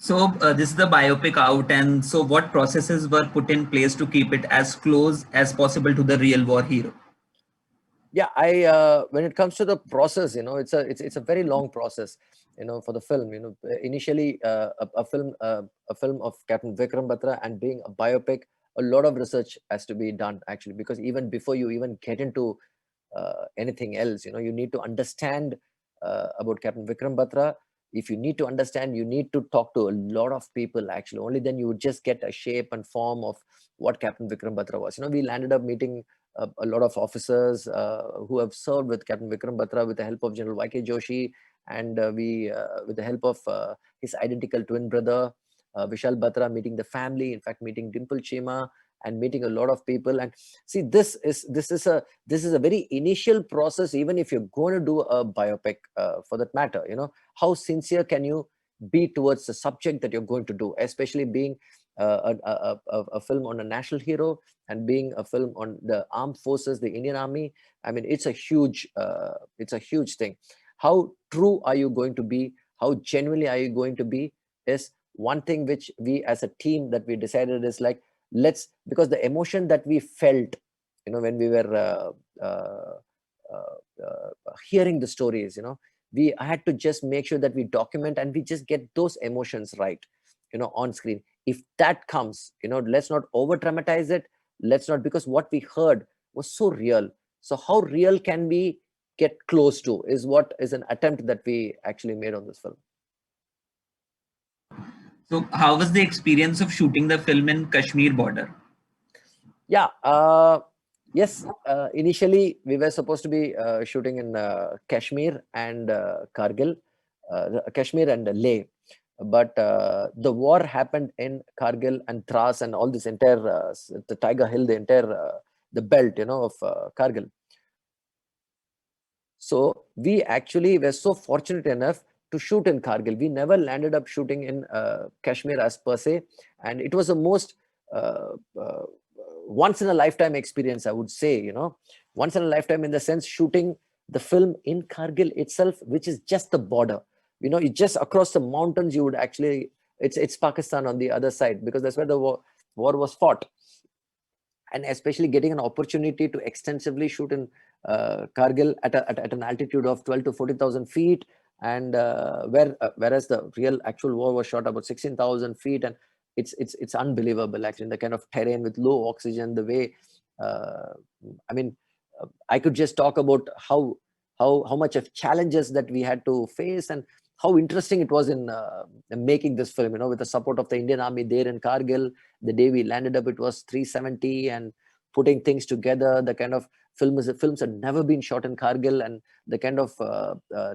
This is the biopic out, and so what processes were put in place to keep it as close as possible to the real war hero? Yeah, I when it comes to the process, it's a very long process, for the film. Initially, a film of Captain Vikram Batra, and being a biopic, a lot of research has to be done, actually, because even before you even get into anything else, you need to understand about Captain Vikram Batra. If you need to understand, you need to talk to a lot of people, actually. Only then you would just get a shape and form of what Captain Vikram Batra was. We landed up meeting a lot of officers who have served with Captain Vikram Batra with the help of General Y.K. Joshi, and with the help of his identical twin brother, Vishal Batra, meeting the family, in fact, meeting Dimple Chima, and meeting a lot of people. And see, this is a very initial process. Even if you're going to do a biopic, for that matter, how sincere can you be towards the subject that you're going to do, especially being a film on a national hero, and being a film on the armed forces, the Indian Army. I mean, it's a huge thing. How true are you going to be? How genuinely are you going to be? Is one thing which we as a team that we decided is like, because the emotion that we felt, when we were hearing the stories, we had to just make sure that we document and we just get those emotions right, on screen. If that comes, let's not over dramatize it. Let's not, because what we heard was so real. So how real can we get close to, is what is an attempt that we actually made on this film. So, how was the experience of shooting the film in Kashmir border? Yeah. Yes. Initially, we were supposed to be shooting in Kashmir and Kargil, Kashmir and Leh. But the war happened in Kargil and Tras and all this entire, the Tiger Hill, the entire, the belt, of Kargil. So we actually were so fortunate enough to shoot in Kargil. We never landed up shooting in Kashmir as per se, and it was the most uh, uh, once in a lifetime experience, I would say. Once in a lifetime, in the sense, shooting the film in Kargil itself, which is just the border. It's just across the mountains. You would actually, it's Pakistan on the other side, because that's where the war was fought. And especially getting an opportunity to extensively shoot in Kargil at an altitude of 12 to 40,000 feet, and whereas the real actual war was shot about 16,000 feet, and it's unbelievable, actually, the kind of terrain with low oxygen, the way, uh, I mean, I could just talk about how much of challenges that we had to face, and how interesting it was in making this film, with the support of the Indian Army there in Kargil. The day we landed up, it was 370, and putting things together, the kind of films had never been shot in Kargil, and the kind of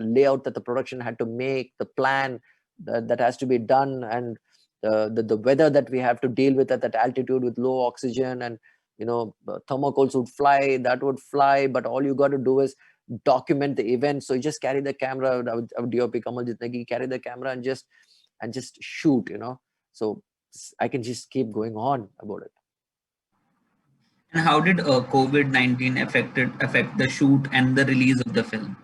layout that the production had to make, the plan that has to be done, and the weather that we have to deal with at that altitude with low oxygen, and thermocoals would fly, that would fly, but all you got to do is document the event. So you just carry the camera, our DOP Kamaljit Negi, carry the camera and just shoot. So I can just keep going on about it. And how did COVID-19 affect the shoot and the release of the film?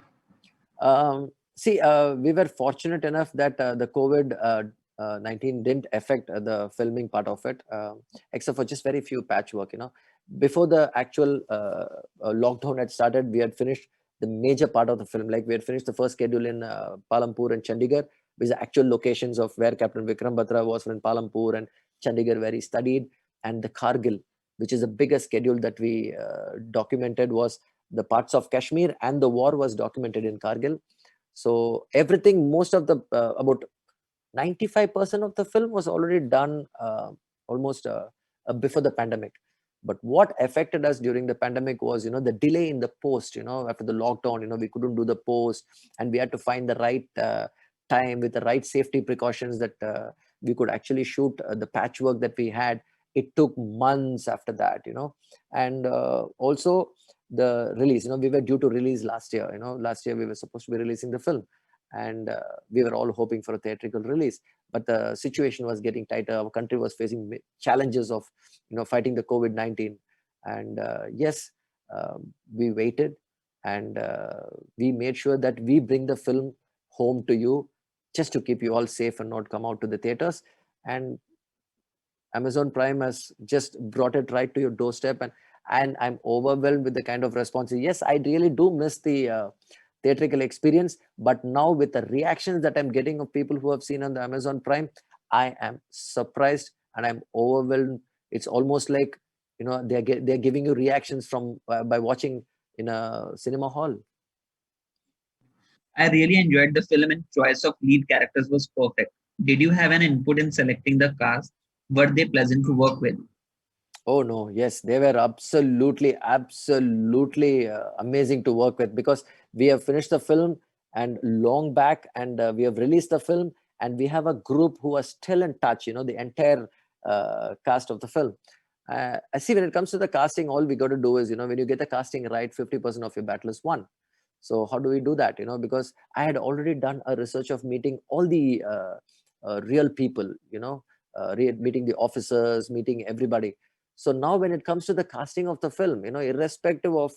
See, we were fortunate enough that the COVID 19 didn't affect the filming part of it, except for just very few patchwork. Before the actual lockdown had started, we had finished the major part of the film. Like, we had finished the first schedule in Palampur and Chandigarh, which are actual locations of where Captain Vikram Batra was, in Palampur and Chandigarh, where he studied, and the Kargil, which is the biggest schedule that we documented, was the parts of Kashmir, and the war was documented in Kargil. So everything, most of the about 95% of the film was already done, almost before the pandemic. But what affected us during the pandemic was, the delay in the post. After the lockdown, we couldn't do the post, and we had to find the right time with the right safety precautions that we could actually shoot the patchwork that we had. It took months after that, and also the release. We were due to release last year. Last year we were supposed to be releasing the film, and we were all hoping for a theatrical release, but the situation was getting tighter. Our country was facing challenges of fighting the COVID-19, and yes, we waited, and we made sure that we bring the film home to you just to keep you all safe and not come out to the theaters. And Amazon Prime has just brought it right to your doorstep, and I'm overwhelmed with the kind of responses. Yes, I really do miss the theatrical experience, but now with the reactions that I'm getting of people who have seen on the Amazon Prime, I am surprised and I'm overwhelmed. It's almost like, they're giving you reactions from by watching in a cinema hall. I really enjoyed the film and choice of lead characters was perfect. Did you have an input in selecting the cast? Were they pleasant to work with? Oh no, yes, they were absolutely amazing to work with, because we have finished the film and long back, and we have released the film, and we have a group who are still in touch, the entire cast of the film. I see, when it comes to the casting, all we got to do is, when you get the casting right, 50% of your battle is won. So how do we do that? Because I had already done a research of meeting all the real people, meeting the officers, meeting everybody. So now when it comes to the casting of the film, irrespective of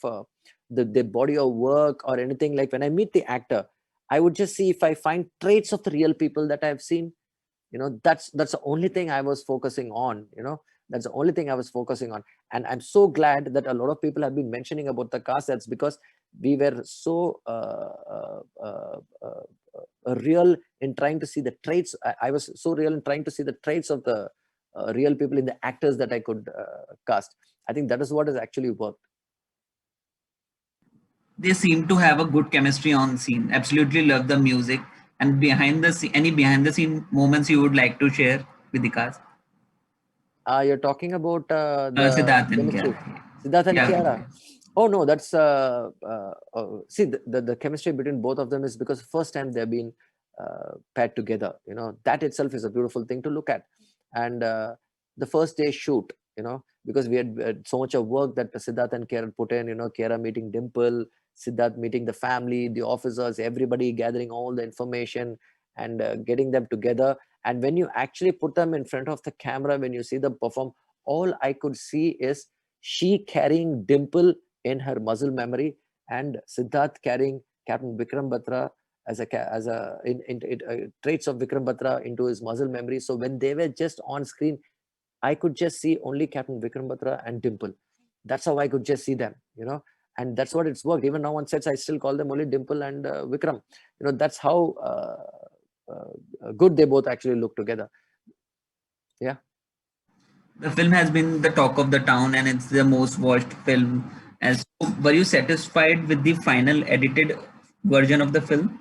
the body of work or anything, like when I meet the actor, I would just see if I find traits of the real people that I've seen. That's the only thing I was focusing on. That's the only thing I was focusing on. And I'm so glad that a lot of people have been mentioning about the cast. That's because we were so real in trying to see the traits. I was so real in trying to see the traits of the real people in the actors that I could cast. I think that is what has actually worked. They seem to have a good chemistry on scene. Absolutely love the music. And behind the scene, any behind the scene moments you would like to share with the cast? You're talking about the Siddharth and chemistry, Kiara. Siddharth and Yeah. Kiara. Oh no, that's see, the chemistry between both of them is because first time they've been paired together. That itself is a beautiful thing to look at. And the first day shoot, because we had so much of work that Siddharth and Kiara put in. Kiara meeting Dimple, Siddharth meeting the family, the officers, everybody gathering all the information and getting them together. And when you actually put them in front of the camera, when you see them perform, all I could see is she carrying Dimple in her muscle memory, and Siddharth carrying Captain Vikram Batra traits of Vikram Batra into his muscle memory. So when they were just on screen, I could just see only Captain Vikram Batra and Dimple. That's how I could just see them, and that's what it's worked. Even now on sets, I still call them only Dimple and Vikram. That's how good they both actually look together. Yeah. The film has been the talk of the town and it's the most watched film. As were you satisfied with the final edited version of the film?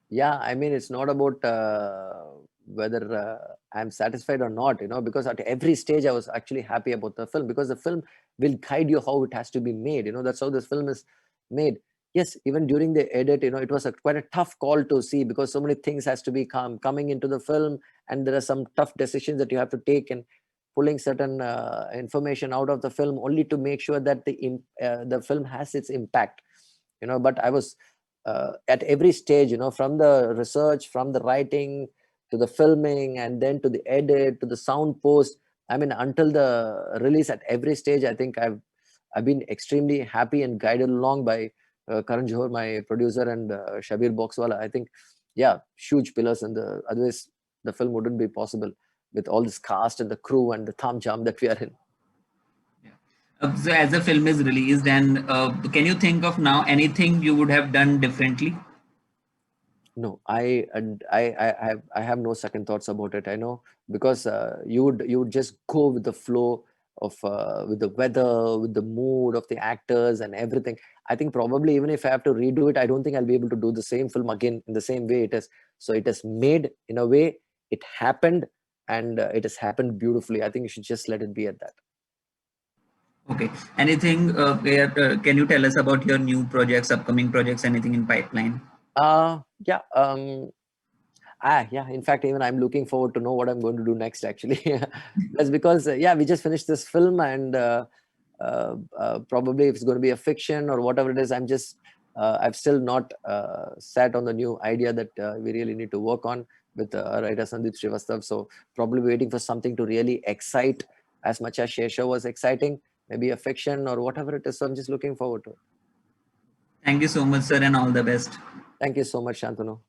Yeah, I mean, it's not about whether I'm satisfied or not, because at every stage I was actually happy about the film, because the film will guide you how it has to be made. That's how this film is made. Yes, even during the edit, it was quite a tough call to see, because so many things has to be coming into the film, and there are some tough decisions that you have to take, and pulling certain information out of the film only to make sure that the film has its impact. But I was at every stage, from the research, from the writing to the filming, and then to the edit, to the sound post. I mean, until the release, at every stage, I think I've been extremely happy and guided along by Karan Johar, my producer, and Shabir Boxwala. I think, yeah, huge pillars, and otherwise the film wouldn't be possible with all this cast and the crew and the thumb jam that we are in. So as the film is released, and can you think of now anything you would have done differently? No, I have no second thoughts about it. I know, because you would just go with the flow of with the weather, with the mood of the actors and everything. I think probably even if I have to redo it, I don't think I'll be able to do the same film again in the same way it is. So it is made in a way, it happened, and it has happened beautifully. I think you should just let it be at that. Okay. Anything? Can you tell us about your new projects, upcoming projects, anything in pipeline? Yeah. Yeah. In fact, even I'm looking forward to know what I'm going to do next. Actually, that's because yeah, we just finished this film, and probably if it's going to be a fiction or whatever it is, I've still not sat on the new idea that we really need to work on with our writer Sandeep Srivastav. So probably waiting for something to really excite as much as Shesha was exciting, maybe a fiction or whatever it is. So I'm just looking forward to it. Thank you so much, sir, and all the best. Thank you so much, Shantanu.